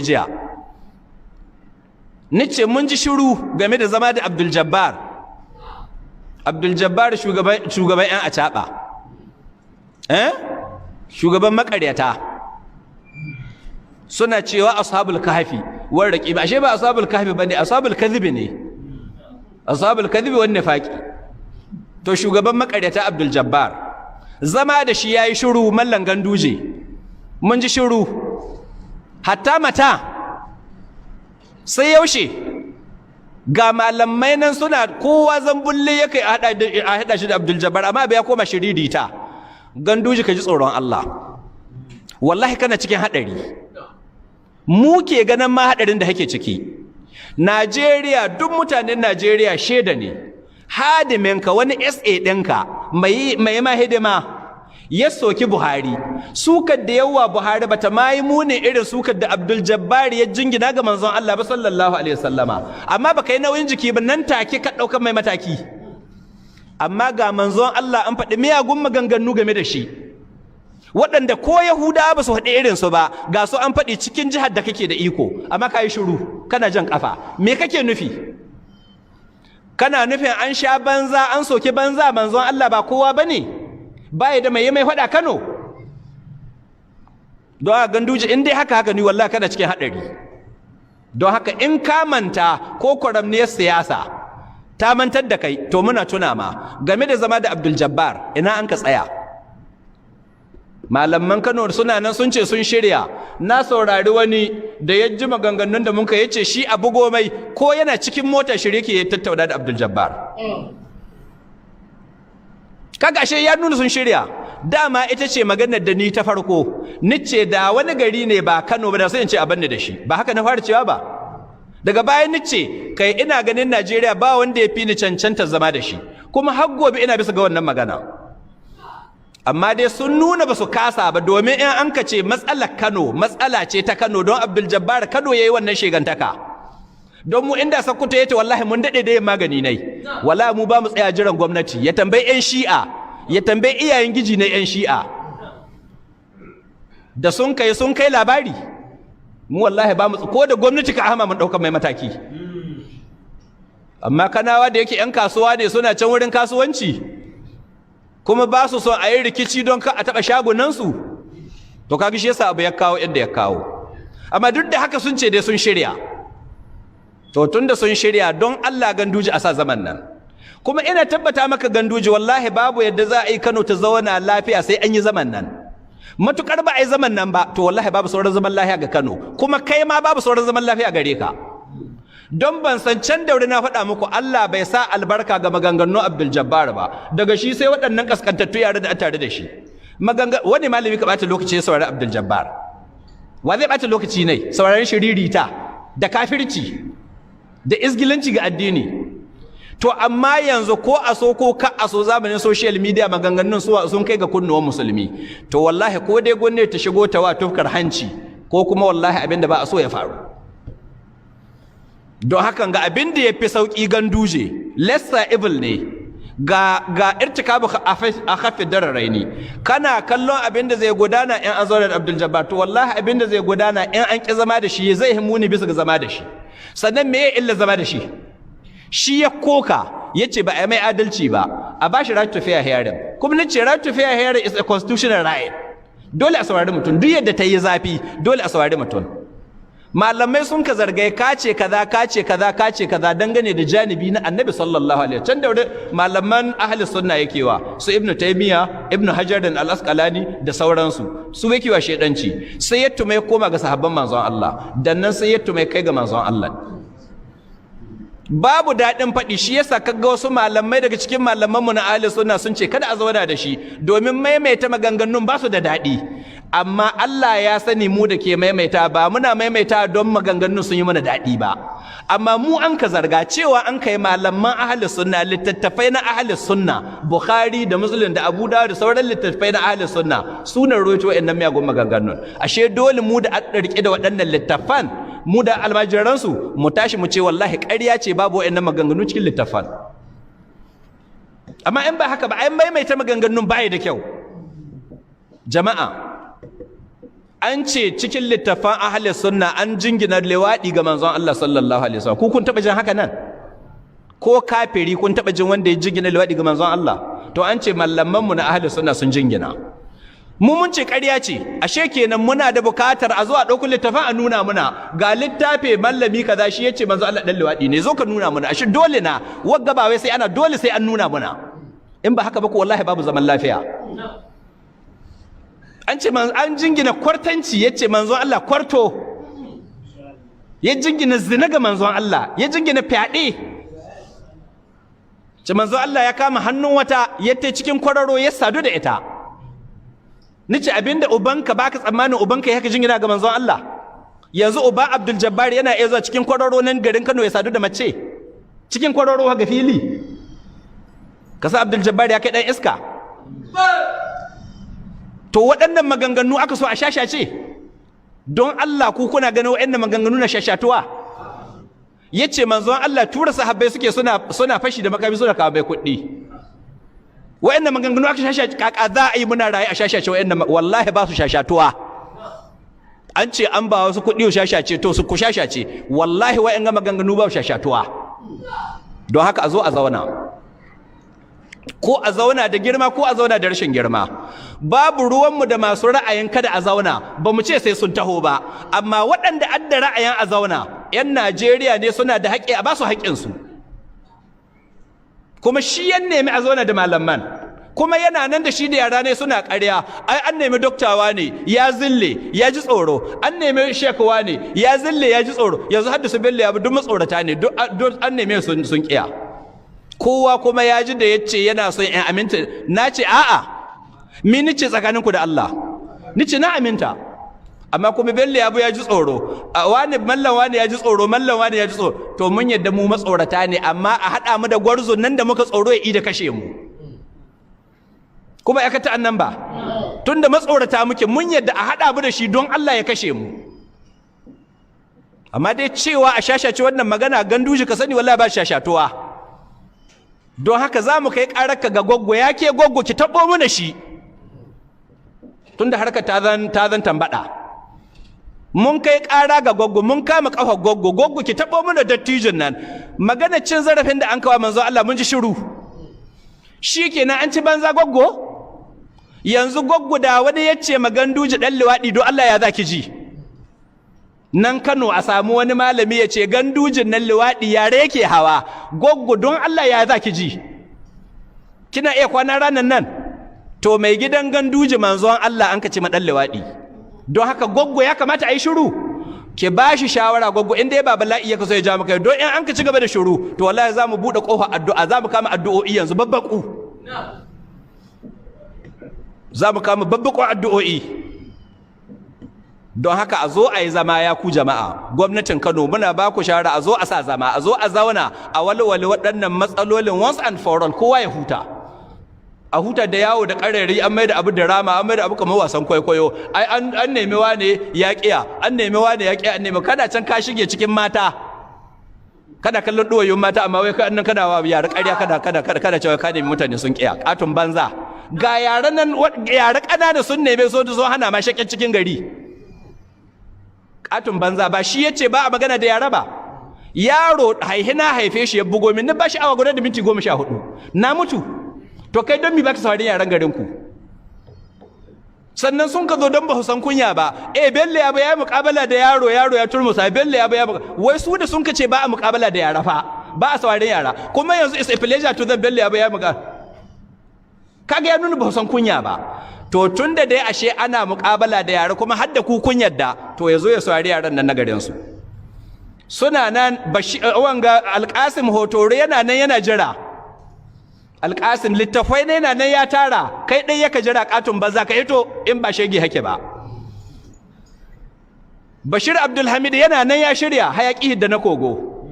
jiya nice mun ji shiru game da zama da Abduljabbar shugaban yan acaba shugaban makaryata suna cewa ashabul kahfi war raqib ashe ba ashabul kahfi bane ashabul kadhib ne ashabul kadhib wan nifaqi to shugaban makaryata Abduljabbar zama da shi yayi shiru mallan ganduje mun ji shiru hatta mata sai yaushe ga malamai nan suna kowa zambulle yake a hada shi da Abduljabbar amma bai koma shiririta ganduje ka ji tsoron Allah wallahi kana cikin hadari mu ke ganin ma hadarin da kake ciki Najeriya duk mutanen Najeriya sheda ne hadiminka wani SA ɗinka mai ma hidima ya soki Buhari sukar da yawa Buhari bata mai muni irin sukar da Abduljabbar ya jingina ga manzon Allah ba sallallahu alaihi wasallama amma baka yi nauyin jiki ba nan take ka dauka mai mataki amma ga manzon Allah an faɗi miyagun maganganu game da shi waɗanda ko Yahudawa ba su faɗi irin su ba ga su an faɗi cikin jihar da kake da iko amma kai shiru kana jan kafa me kake nufi kana nufin an sha banza an soki banza manzon Allah ba kowa bane baya da mai faɗa Kano don haka ganduje in dai haka ni wallahi kana cikin haɗari don haka in ka manta ko kwaramniyar siyasa ta mantar da kai to muna tuna ma game da zama da Abduljabbar ina an ka tsaya malaman Kano suna nan sun ce sun shirya na saurari wani da ya ji maganganun da muka yace shi a bugo mai ko yana cikin mota shirye ke tattauna da Abduljabbar kaga ashe ya nuna sun shirya dama ita ce maganar da ni ta farko nice da wani gari ne ba Kano ba da sai in ce a banne da shi ba haka na fara cewa ba daga bayan nice kai ina ganin Najeriya ba wanda ya fi ni cancanta zama da shi kuma har gobe ina bisa ga wannan magana amma dai sun nuna ba su kasa ba domin in an ka ce matsalar Kano matsala ce ta Kano don Abduljabbar Kano yayi wannan shegantaka don mu inda Sokoto yace wallahi mun dade da yin magani nai wallahi mu ba mu tsaya jiran gwamnati ya tambayi yan Shi'a ya tambayi iyayen giji na yan Shi'a da sun kai labari mu wallahi ba mu ko da gwamnati ka ahama mun dauka mai mataki amma Kanawa da yake yan kasuwa ne suna can wurin kasuwanci kuma ba su son a yi rikici don ka a taba shagunan su to kaga shi yasa abu ya kawo inda ya kawo amma duk da haka sun ce dai sun shirya to tunda sun shirya don Allah ganduje a sa zaman nan kuma ina tabbata maka ganduje wallahi babu yadda za a yi Kano ta zauna lafiya sai an yi zaman nan matukar ba a yi zaman nan ba to wallahi babu sauran zaman lafiya ga Kano kuma kai ma babu sauran zaman lafiya gare ka don ban san can daure na faɗa muku Allah bai sa albarka ga maganganun Abduljabbar ba daga shi sai waɗannan kaskantattu yare da tare da shi wani malami ka bata lokaci ya saurari Abduljabbar wa zai bata lokaci ne sauraron shiririta da kafirci da izgilanci ga addini to amma yanzu ko a so ko ka a so zamanin social media maganganun sun kai ga kunnuwan musulmi to wallahi ko dai gwamnati ta shigo ta wa tufkar hanci ko kuma wallahi abinda ba a so ya faru don hakan ga abinda ya fi sauki ganduje lesser evil ne ga irtikabu a hafi dararaini kana kallon abinda zai gudana in an zauna da Abduljabbar to wallahi abinda zai gudana in an ki zama da shi zai himuni bisa ga zama da shi sannan me ya illa zama da shi shi ya koka yace ba a mai adalci ba a bashi right to fair hearing kuma nace right to fair hearing is a constitutional right dole a saurari mutum duk yadda ta yi zafi dole a saurari mutum malamai sun ka zargai kace kaza dangane da janibi na Annabi sallallahu alaihi wasallam can da malaman ahli sunna yakewa su ibnu taymiya ibnu hajar al-asqalani da sauransu su yakewa shedanci sai ya tume koma ga sahabban manzon Allah dan nan sai ya tume kai ga manzon Allah babu daɗin faɗi shi yasa kaga wasu malamai daga cikin malamanmu na ahli sunna sun ce kada a zauna da shi domin maimaita maganganun ba su da daɗi amma Allah ya sani mu da ke maimaita ba muna maimaita don maganganun sun yi mana daɗi ba amma mu an ka zarga cewa an kai malaman ahli sunna littattafai na ahli sunna Bukhari da Muslim da Abu Dawud da sauran littattafai na ahli sunna sunan rawaito wayannan miyagun maganganun ashe dole mu da rike da waɗannan littafan mu da almajiransu mu tashi mu ce wallahi ƙarya ce babu wayannan maganganu cikin littafan amma in ba haka ba ai maimaita maganganun baya da kyau jama'a an ce cikin littafan ahli sunna an jingina liwadi ga manzon Allah sallallahu alaihi wasallam ku kun taba jin haka nan ko kafiri kun taba jin wanda ya jingina liwadi ga manzon Allah to an ce mallaman mu na ahli sunna sun jingina mu mun ce ƙarya ce ashe kenan muna da bukatar a zo a ɗauki littafin a nuna muna ga littafi mallami kaza shi yace manzo Allah dan liwadi ne zo ka nuna muna ashe dole na wagga ba wai sai ana dole sai an nuna muna in ba haka ba ko wallahi babu zaman lafiya an ce an jingina kwartanci yace manzo Allah kwarto ya jingina zina ga manzo Allah ya jingina fyaɗe ce manzo Allah ya kama hannun wata yace cikin kwararo ya sadu da ita nice abinda ubanka baka tsammanin ubanka ya haka jingina ga manzon Allah yanzu uba Abduljabbar yana iya zuwa cikin kwararo nan garin Kano ya sadu da mace cikin kwararo ga fili kasa Abduljabbar ya kai dan iska to waɗannan maganganu aka so a shashace don Allah ku kuna ganin waɗannan maganganu na shashatuwa yace manzon Allah tura sahabbai suke suna fashi da makami suna kawo bai kuɗi wa'annan maganganu aka shashace kaka za a yi muna raye a shashace wa'annan wallahi ba su shashatuwa an ce an ba wasu kuɗi shashace to su ku shashace wallahi wa'annan maganganu ba su shashatuwa don haka a zo a zauna ko a zauna da girma ko a zauna da rashin girma babu ruwanmu da masu ra'ayin kada a zauna ba mu ce sai sun taho ba amma waɗanda adda ra'ayin a zauna 'yan Najeriya ne suna da haƙƙi a ba su haƙƙinsu kuma shi ya nemi a zauna da malaman kuma yana nan da shi da yara ne suna ƙarya ai an nemi doktawa ne ya zille ya ji tsoro an nemi shekawa ne ya zille ya ji tsoro yanzu haddasu bello ya bi duk matsorata ne duk an nemi sun kiya kowa kuma ya ji da yace yana son in aminta na ce a'a mi nice tsakaninku da Allah nice na aminta amma kuma bello ya bi ya ji tsoro wani mallan wani ya ji tsoro mallan wani ya ji tsoro to mun yadda mu matsorata ne amma a haɗa mu da gwarzo nan da muka tsoro ya da kashe mu kuma ya kata annan ba tunda matsorata muke mun yadda a haɗa mu da shi don Allah ya kashe mu amma dai cewa a shashace wannan magana ganduji ka sani wallahi ba shashatuwa don haka za mu kai ƙararka ga goggo ya ke goggo ki taɓo mana shi tunda harka ta zan tambaɗa mun kai ƙara ga goggo mun kama ƙafa goggo ki taɓo mana dattijin nan magana cin zarafin da an kawo manzo Allah mun ji shiru shi kenan an ci banza goggo yanzu goggo da wani ya ce maganduji ɗan liwaɗi don Allah ya za ki ji nan Kano a samu wani malami ya ce gandujin nan liwaɗi yare yake hawa goggo don Allah ya za ki ji kina iya kwana ranar nan to mai gidan ganduji manzon Allah an ka ce maɗan liwaɗi don haka goggo ya kamata a yi shiru ke ba shi shawara goggo in dai ba bala'i ya kaso ya ja maka don in an ka ci gaba da shiru to wallahi za mu buɗe ƙofar addu'a za mu kama addu'o'i yanzu babbaƙu za mu kama babbaƙu addu'o'i don haka a zo a yi zama ya ku jama'a gwamnatin Kano muna ba ku shawara a zo a sa zama a zo a zauna a walwale waɗannan matsalolin once and for all kowa ya huta a huta da yawo da ƙarari an mai da abu da rama an mai da abu kamar wasan kwaikwayo ai an nemi wane ya ƙiya an nemi wane ya ƙiya an nemi kada can ka shige cikin mata kada kallon ɗuwayoyin mata amma wai kan nan kada wa yara ƙarya kada cewa ka nemi mutane sun ƙiya ƙatun banza ga yaran nan yara ƙanana sun neme so da zo hana ma shakken cikin gari katun banza ba shi yace ba a magana da yara ba yaro haihina haife shi ya bugo min ba shi awa guda da minti 14 na mutu to kai don mi baka saurari yaran garin ku sannan sun ka zo don ba su san kunya ba bello ya ba ya muƙabala da yaro ya turmusa bello ya ba wai su da sun ka ce ba a muƙabala da yara fa ba a saurari yara kuma yanzu is a pleasure to them bello ya ba ya kaga ya nuna ba su san kunya ba to tun da dai ashe ana muƙabala da yara kuma har da ku kun yadda to ya zo ya saurari yaran nan na garinsu suna nan wanga alƙasim hotoro yana nan yana jira alƙasim littafai ne yana nan ya tara kai ɗai yaka jira ƙatun banza ka hito in ba shege hake ba Bashir Abdulhamid yana nan ya shirya hayaƙi da na kogo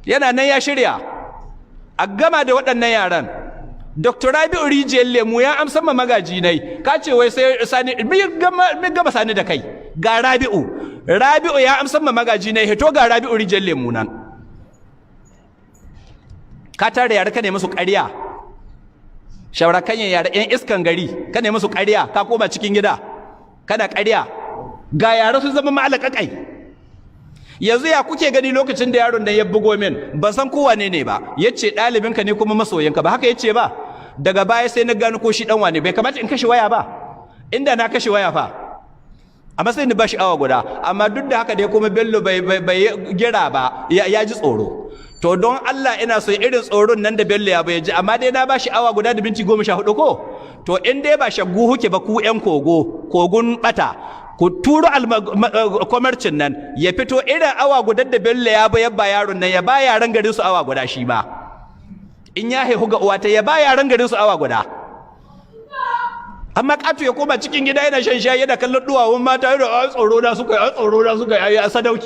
yana nan ya shirya a gama da waɗannan yaran Dr. Rabi'u rijiyar lemu ya amsa ma magaji nai ka ce wai sai sani mi gama sani da kai ga Rabi'u ya amsa ma magaji nai hito ga Rabi'u rijiyar lemu nan ka tare yare ka ne musu ƙarya shawara kan yare yan iskan gari ka ne musu ƙarya ka koma cikin gida kana ƙarya ga yara su zama ma'alakakai. Yanzu ya kuke gani lokacin da yaron da ya bugo min ban san ko wane ne ba, yace ɗalibinka ne kuma masoyinka ba haka yace ba, daga baya sai na gano ko shi dan wane. Bai kamata in kashe waya ba? Inda na kashe waya fa amma sai ni bashi awa guda, amma duk da haka dai kuma Bello bai gira ba, ya ji tsoro. To don Allah ina so irin tsoron nan da Bello ya bai ji, amma dai na bashi awa guda da minti 14 ko. To in dai ba shaggu huke ba ku yan kogun bata, ku turo kwamarcin nan ya fito irin awa guda da Bello ya bayar ba yaron nan, ya ba yaran garin su awa guda shi ba. In ya haihu ga uwata ya ba yaran garin su awa guda. Amma katu ya koma cikin gida yana shan shayi yana kallon duwawun mata yana tsoro na suka yi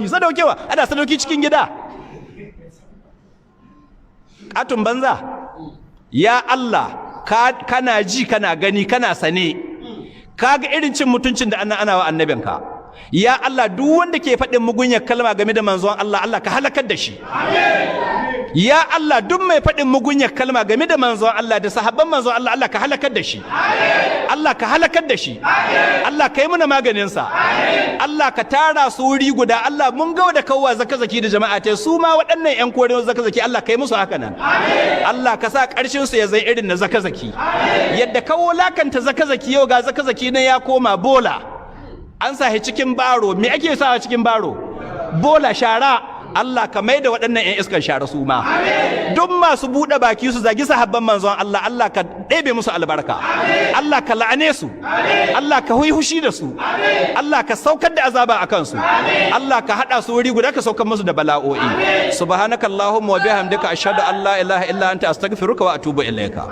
sadaukewa ana sadauki cikin gida. Katun banza. Ya Allah kana ji kana gani kana sane, kaga irin cin mutuncin da ana wa annabinka. Ya Allah duk wanda ke faɗin mugunyar kalma game da manzon Allah, Allah ka halakar da shi. Ya Allah duk mai faɗin mugunyar kalma game da manzon Allah da sahabban manzon Allah, Allah ka halakar da shi. Allah ka halakar da shi. Allah ka yi muna maganinsa. Allah ka tara su wuri guda. Allah mun ga da kawwa zakazaki da jama'a ta su ma waɗannan ƴan koren zakazaki, Allah ka yi musu haka nan. Allah ka sa ƙarshen su ya zai irin na zakazaki. Yadda kawo lakanta zakazaki yau ga zakazaki na ya koma bola. An sa cikin baro. Me ake sawa cikin baro? Bola, shara. Allah ka mai da waɗannan 'yan iskan share su ma. Duk masu buɗe baki su zagi sahabban manzon Allah, Allah ka ɗebe musu albarka. Allah ka la'ane su. Allah ka hushi da su. Allah ka saukar da azaba a kansu. Allah ka haɗa su wuri guda ka saukar musu da bala'o'i. Subhanakallahumma wa bihamdika ashhadu an la ilaha illa anta astaghfiruka wa atubu ilaika.